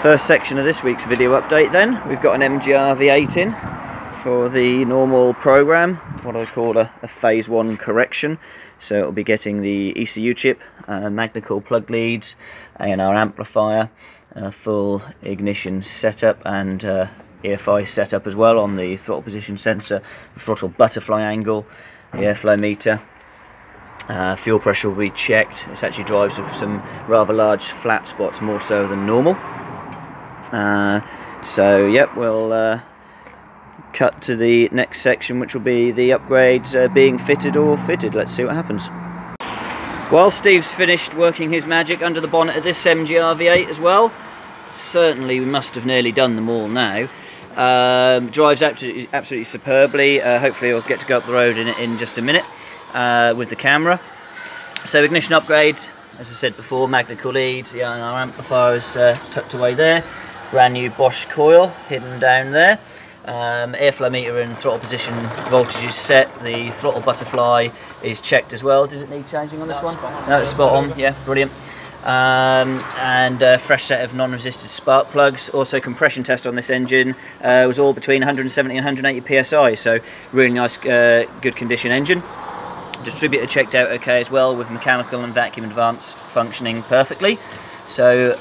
First section of this week's video update then, we've got an MGR V8 in for the normal program, what I call a phase 1 correction. So it'll be getting the ECU chip, Magnecal plug leads, A&R amplifier, full ignition setup and EFI setup as well on the throttle position sensor, the throttle butterfly angle, the airflow meter. Fuel pressure will be checked. This actually drives with some rather large flat spots, more so than normal. So yep, we'll cut to the next section, which will be the upgrades being fitted or fitted. Let's see what happens. While Steve's finished working his magic under the bonnet of this MGR V8 as well, certainly we must have nearly done them all now. Drives absolutely superbly. Hopefully we'll get to go up the road in just a minute with the camera. So ignition upgrade, as I said before, Magnecal leads, the A&R amplifier is tucked away there. Brand new Bosch coil hidden down there. Airflow meter and throttle position voltage is set. The throttle butterfly is checked as well. Did it need changing on this one? No, it's spot on. Yeah, brilliant. And a fresh set of non-resistive spark plugs. Also compression test on this engine was all between 170 and 180 psi, so really nice, good condition engine. Distributor checked out okay as well, with mechanical and vacuum advance functioning perfectly. So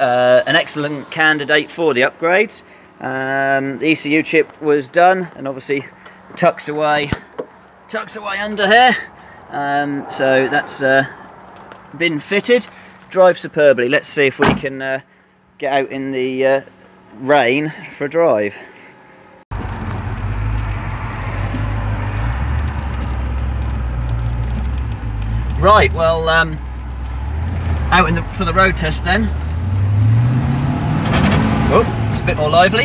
an excellent candidate for the upgrades. The ECU chip was done and obviously tucks away under here. So that's been fitted. Drives superbly. Let's see if we can get out in the rain for a drive. Right, well, out for the road test then. Oh, it's a bit more lively.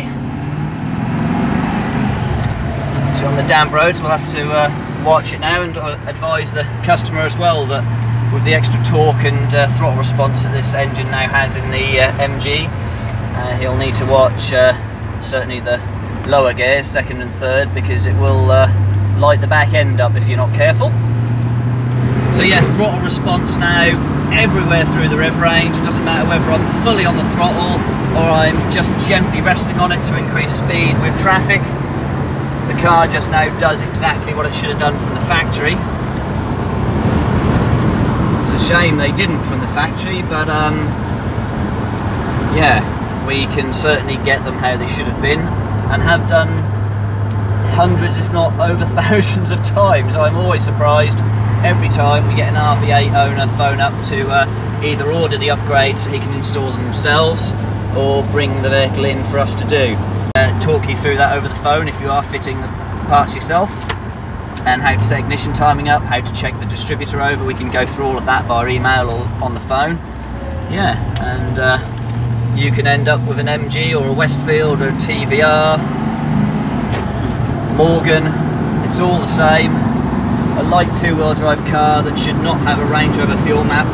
So on the damp roads we'll have to watch it now, and advise the customer as well that with the extra torque and throttle response that this engine now has in the MG, he'll need to watch certainly the lower gears, second and third, because it will light the back end up if you're not careful. So yeah, throttle response now everywhere through the rev range. It doesn't matter whether I'm fully on the throttle or I'm just gently resting on it to increase speed with traffic. The car just now does exactly what it should have done from the factory. It's a shame they didn't from the factory, but yeah, we can certainly get them how they should have been, and have done hundreds if not over thousands of times. I'm always surprised every time we get an RV8 owner phone up to either order the upgrades so he can install them themselves, or bring the vehicle in for us to do. Talk you through that over the phone if you are fitting the parts yourself, and how to set ignition timing up, how to check the distributor over. We can go through all of that via email or on the phone. Yeah, and you can end up with an MG or a Westfield or a TVR, Morgan, it's all the same. A light two-wheel drive car that should not have a Range Rover fuel map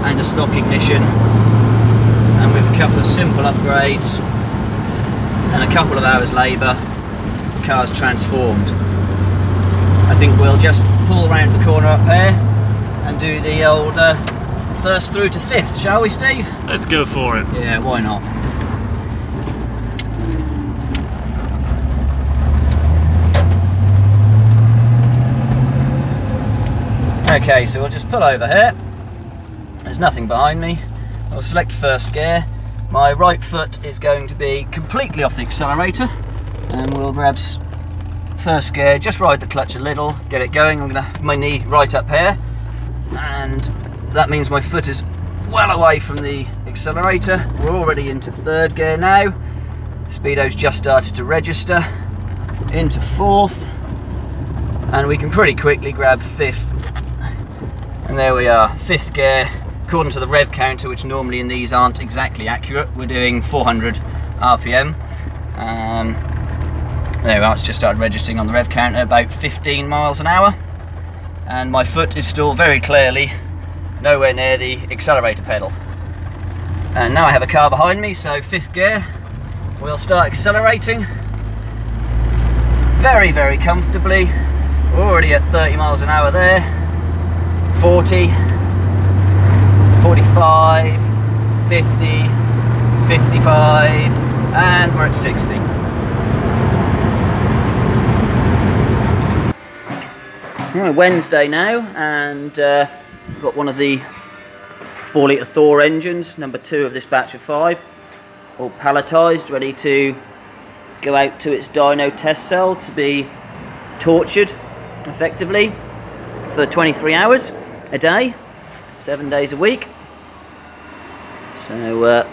and a stock ignition, and with a couple of simple upgrades and a couple of hours labour, the car's transformed. I think we'll just pull around the corner up here and do the old first through to fifth, shall we, Steve? Let's go for it. Yeah, why not? Okay, so we'll just pull over here. There's nothing behind me. I'll select first gear. My right foot is going to be completely off the accelerator, and we'll grab first gear, just ride the clutch a little, get it going. I'm going to have my knee right up here, and that means my foot is well away from the accelerator. We're already into third gear now. Speedo's just started to register. Into fourth, and we can pretty quickly grab fifth. And there we are, fifth gear. According to the rev counter, which normally in these aren't exactly accurate, we're doing 400 RPM. There we are, it's just started registering on the rev counter, about 15 miles an hour. And my foot is still very clearly nowhere near the accelerator pedal. And now I have a car behind me, so fifth gear, we'll start accelerating. Very, very comfortably. We're already at 30 miles an hour there. 40, 45, 50, 55, and we're at 60. Right, Wednesday now, and got one of the 4-litre Thor engines, number 2 of this batch of 5, all palletised, ready to go out to its dyno test cell to be tortured effectively for 23 hours a day, 7 days a week. So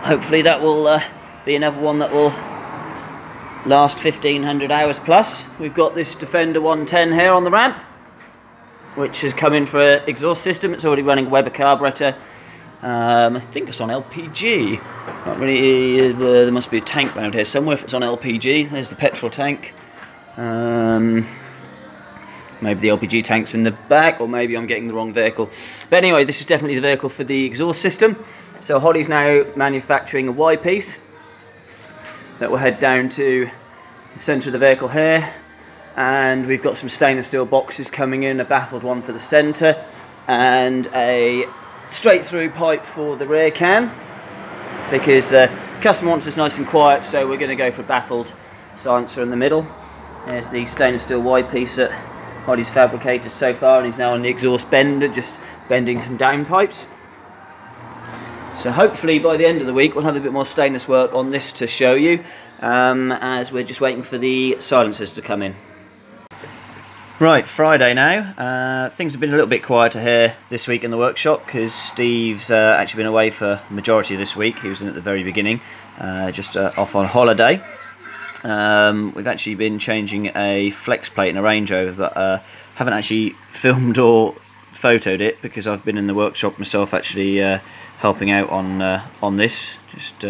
hopefully that will be another one that will last 1500 hours plus. We've got this Defender 110 here on the ramp, which has come in for an exhaust system. It's already running Weber carburetor. I think it's on LPG. Not really. There must be a tank around here somewhere if it's on LPG. There's the petrol tank. Maybe the LPG tank's in the back, or maybe I'm getting the wrong vehicle. But anyway, this is definitely the vehicle for the exhaust system. So Holly's now manufacturing a Y piece that will head down to the centre of the vehicle here, and we've got some stainless steel boxes coming in, a baffled one for the centre, and a straight through pipe for the rear can, because customer wants this nice and quiet, so we're going to go for baffled silencer in the middle. There's the stainless steel Y piece that Holly's fabricated so far, and he's now on the exhaust bender, just bending some downpipes. So hopefully by the end of the week we'll have a bit more stainless work on this to show you, as we're just waiting for the silencers to come in. Right, Friday now. Things have been a little bit quieter here this week in the workshop because Steve's actually been away for the majority of this week. He was in at the very beginning, just off on holiday. We've actually been changing a flex plate in a Range Rover, but haven't actually filmed or photoed it because I've been in the workshop myself actually helping out on this, just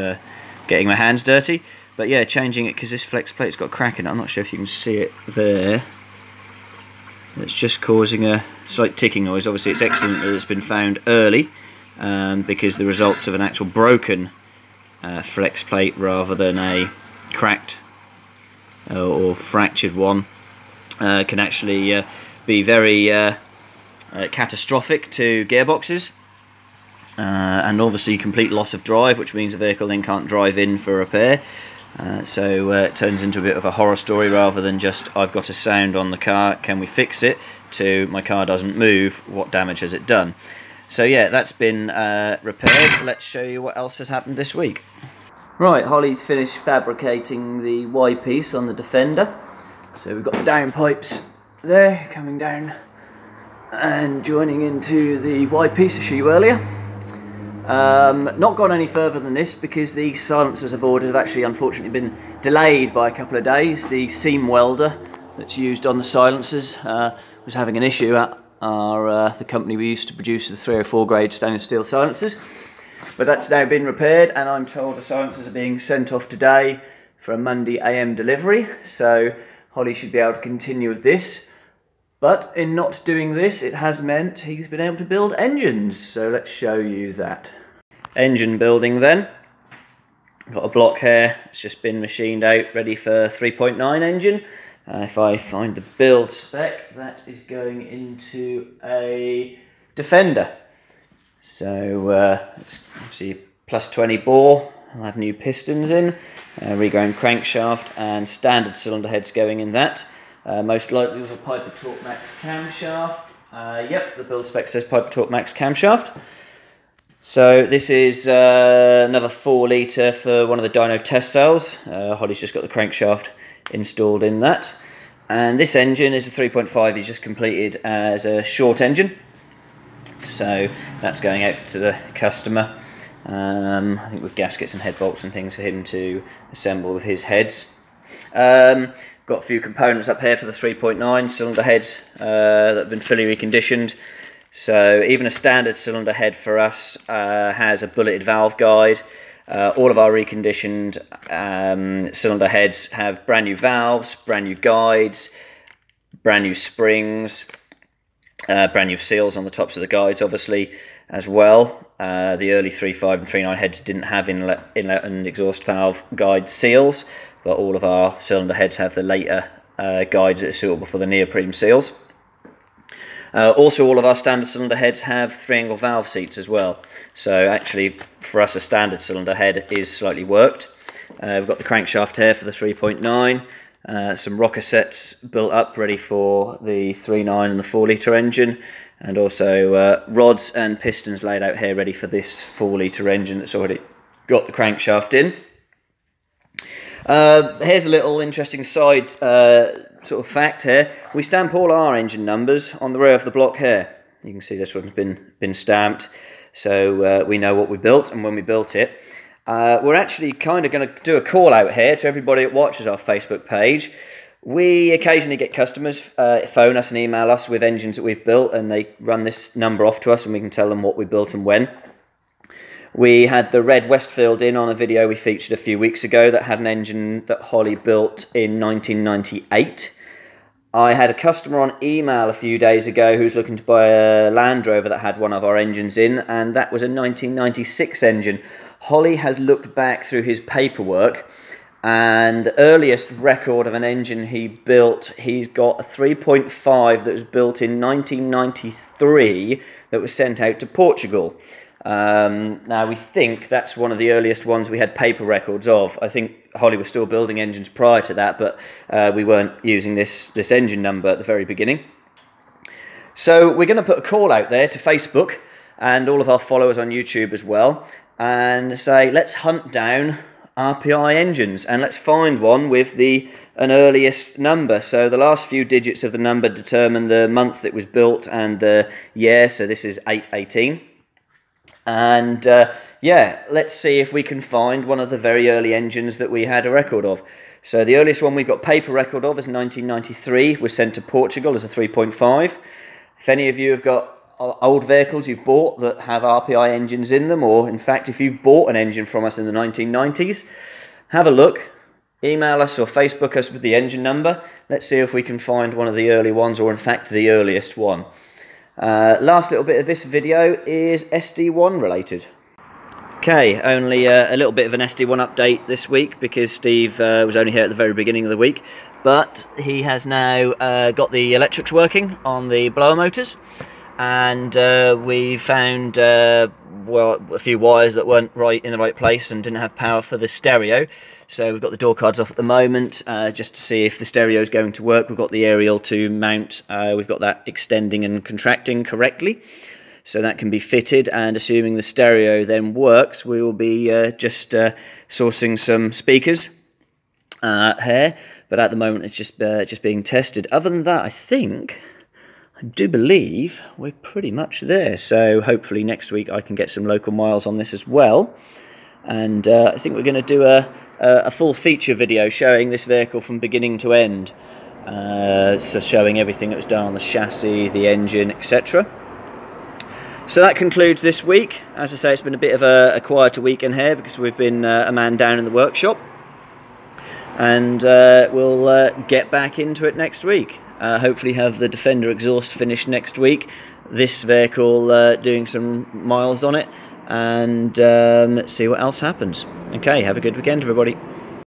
getting my hands dirty. But yeah, changing it because this flex plate's got a crack in it. I'm not sure if you can see it there. It's just causing a slight ticking noise. Obviously it's excellent that it's been found early, because the results of an actual broken flex plate rather than a cracked or fractured one can actually be very catastrophic to gearboxes, and obviously complete loss of drive, which means the vehicle then can't drive in for repair. So it turns into a bit of a horror story rather than just I've got a sound on the car, can we fix it, to my car doesn't move, what damage has it done. So yeah, that's been repaired. Let's show you what else has happened this week. Right, Holly's finished fabricating the Y piece on the Defender. So we've got the downpipes there coming down and joining into the Y piece I showed you earlier. Not gone any further than this because the silencers I've ordered have actually unfortunately been delayed by a couple of days. The seam welder that's used on the silencers was having an issue at the company we used to produce the 304 grade stainless steel silencers. But that's now been repaired, and I'm told the silencers are being sent off today for a Monday AM delivery, so Holly should be able to continue with this. But in not doing this, it has meant he's been able to build engines, so let's show you that. Engine building then. Got a block here, it's just been machined out, ready for 3.9 engine. If I find the build spec, that is going into a Defender. So it's obviously plus 20 bore. I'll have new pistons in, reground crankshaft, and standard cylinder heads going in that. Most likely with a Piper Torque Max camshaft. Yep, the build spec says Piper Torque Max camshaft. So this is another 4 litre for one of the dyno test cells. Holly's just got the crankshaft installed in that. And this engine is a 3.5 he's just completed as a short engine. So that's going out to the customer. I think with gaskets and head bolts and things for him to assemble with his heads. Got a few components up here for the 3.9 cylinder heads that have been fully reconditioned. So even a standard cylinder head for us has a bulleted valve guide. All of our reconditioned cylinder heads have brand new valves, brand new guides, brand new springs, brand new seals on the tops of the guides obviously as well. The early 3.5 and 3.9 heads didn't have inlet and exhaust valve guide seals, but all of our cylinder heads have the later guides that are suitable for the neoprene seals. Also, all of our standard cylinder heads have 3-angle valve seats as well. So actually, for us, a standard cylinder head is slightly worked. We've got the crankshaft here for the 3.9, some rocker sets built up ready for the 3.9 and the 4-litre engine, and also rods and pistons laid out here ready for this 4-litre engine that's already got the crankshaft in. Here's a little interesting side sort of fact here. We stamp all our engine numbers on the rear of the block here. You can see this one's been stamped, so we know what we built and when we built it. We're actually kind of going to do a call out here to everybody that watches our Facebook page. We occasionally get customers phone us and email us with engines that we've built, and they run this number off to us and we can tell them what we built and when. We had the red Westfield in on a video we featured a few weeks ago that had an engine that Holly built in 1998. I had a customer on email a few days ago who was looking to buy a Land Rover that had one of our engines in, and that was a 1996 engine. Holly has looked back through his paperwork, and the earliest record of an engine he built, he's got a 3.5 that was built in 1993 that was sent out to Portugal. Now we think that's one of the earliest ones we had paper records of. I think Holly was still building engines prior to that, but we weren't using this engine number at the very beginning. So we're going to put a call out there to Facebook and all of our followers on YouTube as well, and say, let's hunt down RPI engines and let's find one with an earliest number. So the last few digits of the number determine the month it was built and the year, so this is 818. And yeah, let's see if we can find one of the very early engines that we had a record of. So the earliest one we've got paper record of is 1993, was sent to Portugal as a 3.5. If any of you have got old vehicles you've bought that have RPI engines in them, or in fact if you've bought an engine from us in the 1990s, have a look, email us or Facebook us with the engine number. Let's see if we can find one of the early ones, or in fact the earliest one. Last little bit of this video is SD1 related. Okay, only a little bit of an SD1 update this week because Steve was only here at the very beginning of the week, but he has now got the electrics working on the blower motors, and we found well, a few wires that weren't right in the right place and didn't have power for the stereo. So we've got the door cards off at the moment just to see if the stereo is going to work. We've got the aerial to mount. We've got that extending and contracting correctly, so that can be fitted. And assuming the stereo then works, we will be just sourcing some speakers here. But at the moment, it's just being tested. Other than that, I do believe we're pretty much there. So hopefully next week I can get some local miles on this as well. And I think we're going to do a full feature video showing this vehicle from beginning to end. So showing everything that was done on the chassis, the engine, etc. So that concludes this week. As I say, it's been a bit of a quieter weekend here because we've been a man down in the workshop. And we'll get back into it next week. Hopefully have the Defender exhaust finished next week. This vehicle doing some miles on it, and let's see what else happens. Okay, have a good weekend, everybody.